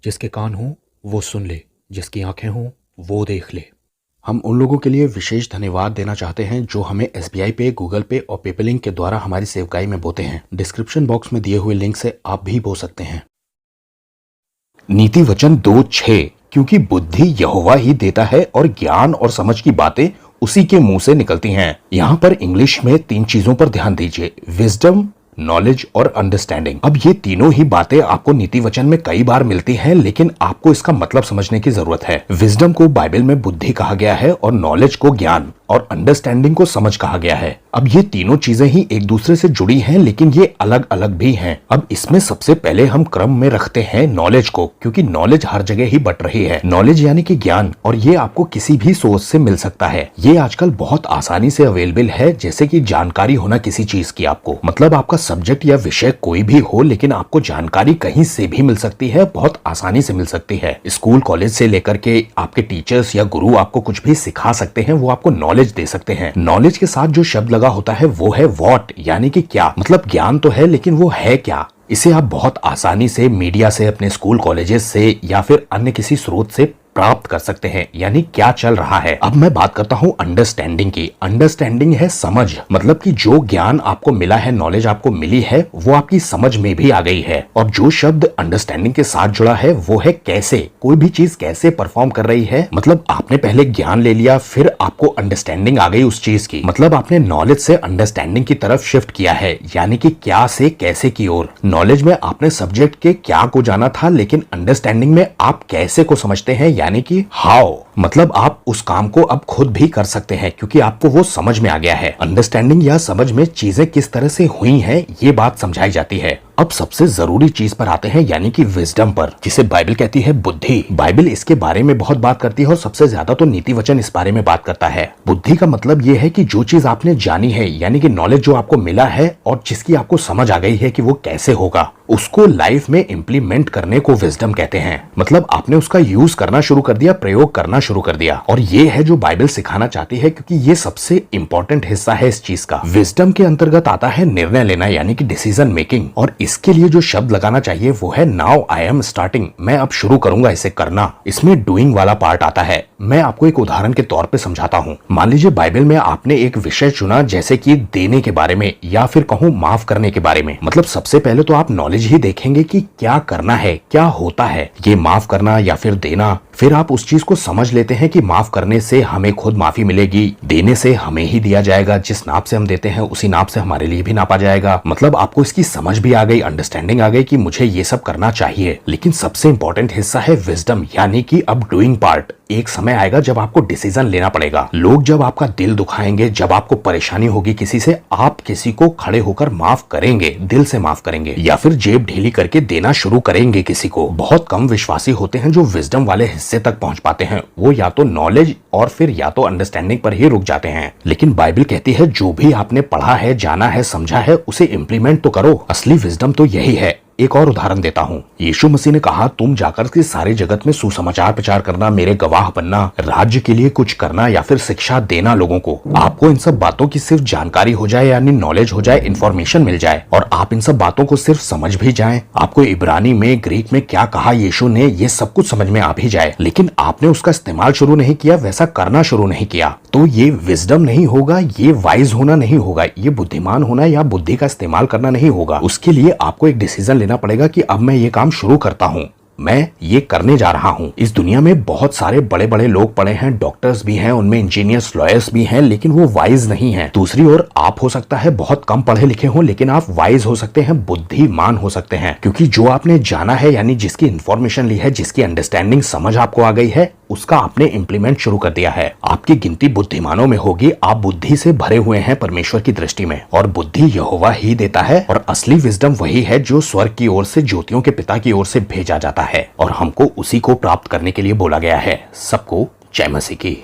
जिसके कान हों वो सुन ले, जिसकी आंखें हों वो देख ले। हम उन लोगों के लिए विशेष धन्यवाद देना चाहते हैं जो हमें SBI पे, गूगल पे और पेपलिंक के द्वारा हमारी सेवकाई में बोते हैं। डिस्क्रिप्शन बॉक्स में दिए हुए लिंक से आप भी बो सकते हैं। नीति वचन 2:6 क्योंकि बुद्धि यहोवा ही देता है और ज्ञान और समझ की बातें उसी के मुंह से निकलती हैं। यहाँ पर इंग्लिश में 3 चीजों पर ध्यान दीजिए, विजडम, नॉलेज और अंडरस्टैंडिंग। अब ये तीनों ही बातें आपको नीति वचन में कई बार मिलती हैं, लेकिन आपको इसका मतलब समझने की जरूरत है। विजडम को बाइबल में बुद्धि कहा गया है और नॉलेज को ज्ञान और अंडरस्टैंडिंग को समझ कहा गया है। अब ये तीनों चीजें ही एक दूसरे से जुड़ी हैं, लेकिन ये अलग अलग भी हैं। अब इसमें सबसे पहले हम क्रम में रखते हैं नॉलेज को, क्योंकि नॉलेज हर जगह ही बट रही है। नॉलेज यानी कि ज्ञान, और ये आपको किसी भी सोर्स से मिल सकता है। ये आजकल बहुत आसानी से अवेलेबल है, जैसे कि जानकारी होना किसी चीज की। आपको मतलब आपका सब्जेक्ट या विषय कोई भी हो, लेकिन आपको जानकारी कहीं से भी मिल सकती है, बहुत आसानी से मिल सकती है। स्कूल कॉलेज से लेकर के आपके टीचर्स या गुरु आपको कुछ भी सिखा सकते हैं, वो आपको नॉलेज दे सकते हैं। नॉलेज के साथ जो शब्द लगा होता है वो है व्हाट, यानी कि क्या। मतलब ज्ञान तो है, लेकिन वो है क्या। इसे आप बहुत आसानी से मीडिया से, अपने स्कूल कॉलेजेस से या फिर अन्य किसी स्रोत से प्राप्त कर सकते हैं, यानी क्या चल रहा है। अब मैं बात करता हूँ अंडरस्टैंडिंग की। अंडरस्टैंडिंग है समझ, मतलब कि जो ज्ञान आपको मिला है, नॉलेज आपको मिली है, वो आपकी समझ में भी आ गई है। और जो शब्द अंडरस्टैंडिंग के साथ जुड़ा है वो है कैसे, कोई भी चीज कैसे परफॉर्म कर रही है। मतलब आपने पहले ज्ञान ले लिया, फिर आपको अंडरस्टैंडिंग आ गई उस चीज की। मतलब आपने नॉलेज से अंडरस्टैंडिंग की तरफ शिफ्ट किया है, यानी कि क्या से कैसे की ओर। नॉलेज में आपने सब्जेक्ट के क्या को जाना था, लेकिन अंडरस्टैंडिंग में आप कैसे को समझते हैं, यानी कि हाउ। मतलब आप उस काम को अब खुद भी कर सकते हैं, क्योंकि आपको वो समझ में आ गया है। अंडरस्टैंडिंग या समझ में चीजें किस तरह से हुई हैं, ये बात समझाई जाती है। अब सबसे जरूरी चीज पर आते हैं, यानी कि विजडम पर, जिसे बाइबल कहती है बुद्धि। बाइबल इसके बारे में बहुत बात करती है और सबसे ज्यादा तो नीति वचन इस बारे में बात करता है। बुद्धि का मतलब ये है कि जो चीज आपने जानी है, यानी कि नॉलेज जो आपको मिला है और जिसकी आपको समझ आ गई है कि वो कैसे होगा, उसको लाइफ में इम्प्लीमेंट करने को विजडम कहते हैं। मतलब आपने उसका यूज करना शुरू कर दिया, प्रयोग करना शुरू कर दिया। और ये है जो बाइबल सिखाना चाहती है, क्योंकि ये सबसे इंपॉर्टेंट हिस्सा है इस चीज का। विजडम के अंतर्गत आता है निर्णय लेना, यानी कि डिसीजन मेकिंग। और इसके लिए जो शब्द लगाना चाहिए वो है नाउ आई एम स्टार्टिंग। मैं अब शुरू करूंगा इसे करना। इसमें डूइंग वाला पार्ट आता है। मैं आपको एक उदाहरण के तौर पे समझाता हूँ। मान लीजिए बाइबल में आपने एक विषय चुना, जैसे कि देने के बारे में, या फिर कहूँ माफ करने के बारे में। मतलब सबसे पहले तो आप नॉलेज ही देखेंगे कि क्या करना है, क्या होता है ये माफ करना या फिर देना। फिर आप उस चीज को समझ लेते हैं कि माफ करने से हमें खुद माफी मिलेगी, देने से हमें ही दिया जाएगा, जिस नाप से हम देते हैं उसी नाप से हमारे लिए भी नापा जाएगा। मतलब आपको इसकी समझ भी आ गई, अंडरस्टैंडिंग आ गई कि मुझे ये सब करना चाहिए। लेकिन सबसे इंपॉर्टेंट हिस्सा है विजडम, यानी कि अब डूइंग पार्ट। एक समय आएगा जब आपको डिसीजन लेना पड़ेगा। लोग जब आपका दिल दुखाएंगे, जब आपको परेशानी होगी किसी से, आप किसी को खड़े होकर माफ करेंगे, दिल से माफ करेंगे, या फिर जेब ढीली करके देना शुरू करेंगे किसी को। बहुत कम विश्वासी होते हैं जो विजडम वाले हिस्से तक पहुंच पाते हैं। वो या तो नॉलेज और फिर या तो अंडरस्टैंडिंग पर ही रुक जाते हैं। लेकिन बाइबल कहती है जो भी आपने पढ़ा है, जाना है, समझा है, उसे इम्प्लीमेंट तो करो। असली विजडम तो यही है। एक और उदाहरण देता हूँ। यीशु मसीह ने कहा, तुम जाकर के सारे जगत में सुसमाचार प्रचार करना, मेरे गवाह बनना, राज्य के लिए कुछ करना या फिर शिक्षा देना लोगों को। आपको इन सब बातों की सिर्फ जानकारी हो जाए, यानी नॉलेज हो जाए, इन्फॉर्मेशन मिल जाए, और आप इन सब बातों को सिर्फ समझ भी जाएं। आपको इब्रानी में, ग्रीक में क्या कहा यीशु ने, ये सब कुछ समझ में आ भी जाए, लेकिन आपने उसका इस्तेमाल शुरू नहीं किया, वैसा करना शुरू नहीं किया, तो ये विजडम नहीं होगा, ये वाइज होना नहीं होगा, ये बुद्धिमान होना या बुद्धि का इस्तेमाल करना नहीं होगा। उसके लिए आपको एक डिसीजन लेना पड़ेगा कि अब मैं ये काम शुरू करता हूं, मैं ये करने जा रहा हूं। इस दुनिया में बहुत सारे बड़े बड़े लोग पड़े हैं, डॉक्टर्स भी हैं, उनमें इंजीनियर्स, लॉयर्स भी हैं, लेकिन वो वाइज नहीं हैं। दूसरी ओर आप हो सकता है बहुत कम पढ़े लिखे हो, लेकिन आप वाइज हो सकते हैं, बुद्धिमान हो सकते हैं, क्योंकि जो आपने जाना है, यानी जिसकी इंफॉर्मेशन ली है, जिसकी अंडरस्टैंडिंग, समझ आपको आ गई है, उसका आपने इम्प्लीमेंट शुरू कर दिया है। आपकी गिनती बुद्धिमानों में होगी। आप बुद्धि से भरे हुए हैं परमेश्वर की दृष्टि में, और बुद्धि यहोवा ही देता है। और असली विजडम वही है जो स्वर्ग की ओर से, ज्योतियों के पिता की ओर से भेजा जाता है, और हमको उसी को प्राप्त करने के लिए बोला गया है। सबको जय मसीह की।